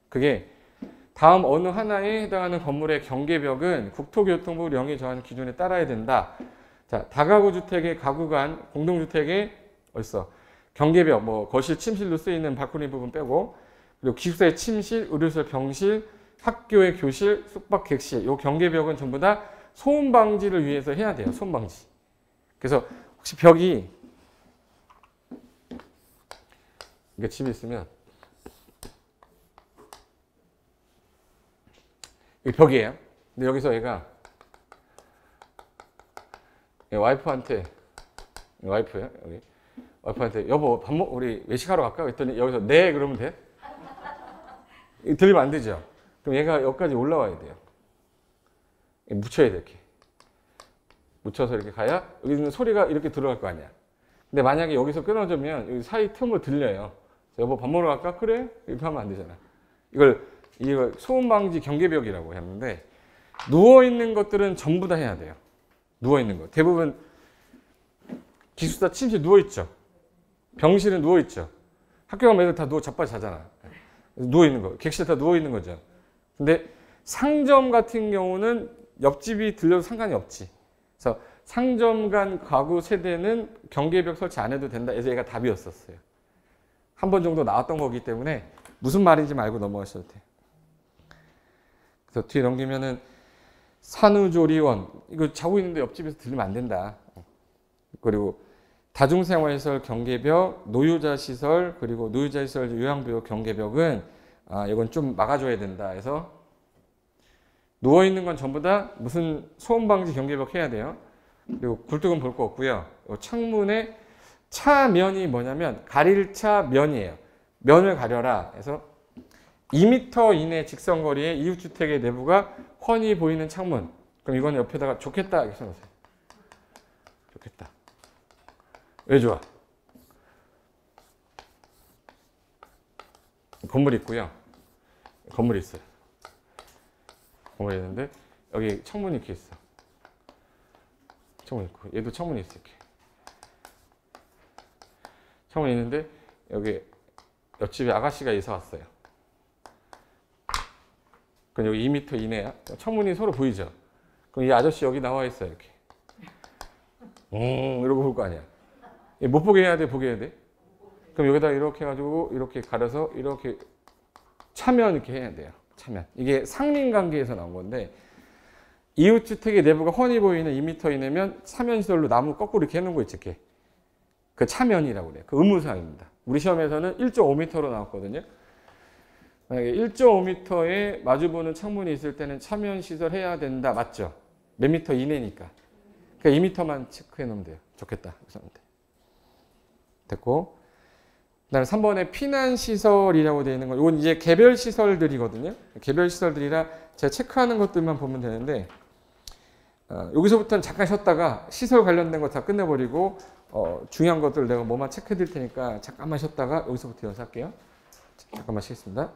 그게 다음 어느 하나에 해당하는 건물의 경계벽은 국토교통부 령이 정하는 기준에 따라야 된다. 자, 다가구 주택의 가구 간 공동주택의 경계벽, 뭐 거실 침실로 쓰이는 발코니 부분 빼고 그리고 기숙사의 침실, 의료시설, 병실, 학교의 교실, 숙박 객실, 요 경계벽은 전부 다 소음 방지를 위해서 해야 돼요. 소음 방지. 그래서 혹시 벽이 이게 집에 있으면 이 벽이에요. 근데 여기서 얘가 와이프한테 와이프예요. 여기 와이프한테 여보 우리 외식하러 갈까? 했더니 여기서 네 그러면 돼? 들리면 안 되죠. 그럼 얘가 여기까지 올라와야 돼요. 묻혀야 돼 이렇게. 묻혀서 이렇게 가야 여기는 소리가 이렇게 들어갈 거 아니야. 근데 만약에 여기서 끊어지면 여기 사이 틈으로 들려요. 여보 밥 먹으러 갈까? 그래? 이렇게 하면 안 되잖아. 이걸 소음 방지 경계벽이라고 했는데 누워 있는 것들은 전부 다 해야 돼요. 누워 있는 거. 대부분 기숙사 침실 누워 있죠. 병실은 누워 있죠. 학교 가면 애들 다 누워 자빠져 자잖아. 누워 있는 거. 객실 다 누워 있는 거죠. 근데 상점 같은 경우는 옆집이 들려도 상관이 없지. 그래서 상점 간 가구 세대는 경계벽 설치 안 해도 된다. 그래서 얘가 답이었었어요. 한 번 정도 나왔던 거기 때문에 무슨 말인지 말고 넘어가셔도 돼요. 그래서 뒤에 넘기면은 산후조리원. 이거 자고 있는데 옆집에서 들리면 안 된다. 그리고 다중생활시설 경계벽, 노유자시설, 그리고 노유자시설 요양보호 경계벽은 이건 좀 막아줘야 된다 해서 누워있는 건 전부 다 무슨 소음방지 경계벽 해야 돼요. 그리고 굴뚝은 볼 거 없고요. 창문에 차면이 뭐냐면 가릴 차 면이에요. 면을 가려라 해서 2m 이내 직선거리에 이웃주택의 내부가 훤히 보이는 창문. 그럼 이건 옆에다가 좋겠다 이렇게 써놓으세요. 좋겠다. 왜 좋아? 건물이 있고요. 건물이 있어요. 건물이 있는데 여기 창문이 이렇게 있어. 창문 있고 얘도 창문이 있어 이렇게. 창문이 있는데 여기 옆집에 아가씨가 이사 왔어요. 그럼 여기 2m 이내야. 창문이 서로 보이죠? 그럼 이 아저씨 여기 나와 있어요 이렇게. 이러고 볼 거 아니야. 못 보게 해야 돼, 보게 해야 돼? 그럼 여기다 이렇게 해가지고 이렇게 가려서 이렇게 차면 이렇게 해야 돼요. 차면. 이게 상린관계에서 나온 건데 이웃주택의 내부가 훤히 보이는 2m 이내면 차면시설로 나무 거꾸로 이렇게 해놓은 거 있지. 이렇게. 그 차면이라고 그래요. 그 의무사항입니다. 우리 시험에서는 1.5m로 나왔거든요. 만약에 1.5m에 마주보는 창문이 있을 때는 차면시설 해야 된다. 맞죠? 몇 미터 이내니까. 그러니까 2m만 체크해 놓으면 돼요. 좋겠다. 됐고. 그 다음에 3번에 피난시설이라고 되어 있는 거. 이건 이제 개별시설들이거든요. 개별시설들이라 제가 체크하는 것들만 보면 되는데, 여기서부터는 잠깐 쉬었다가 시설 관련된 거 다 끝내버리고, 중요한 것들 내가 뭐만 체크해 드릴 테니까 잠깐만 쉬었다가 여기서부터 이어서 할게요. 잠깐만 쉬겠습니다.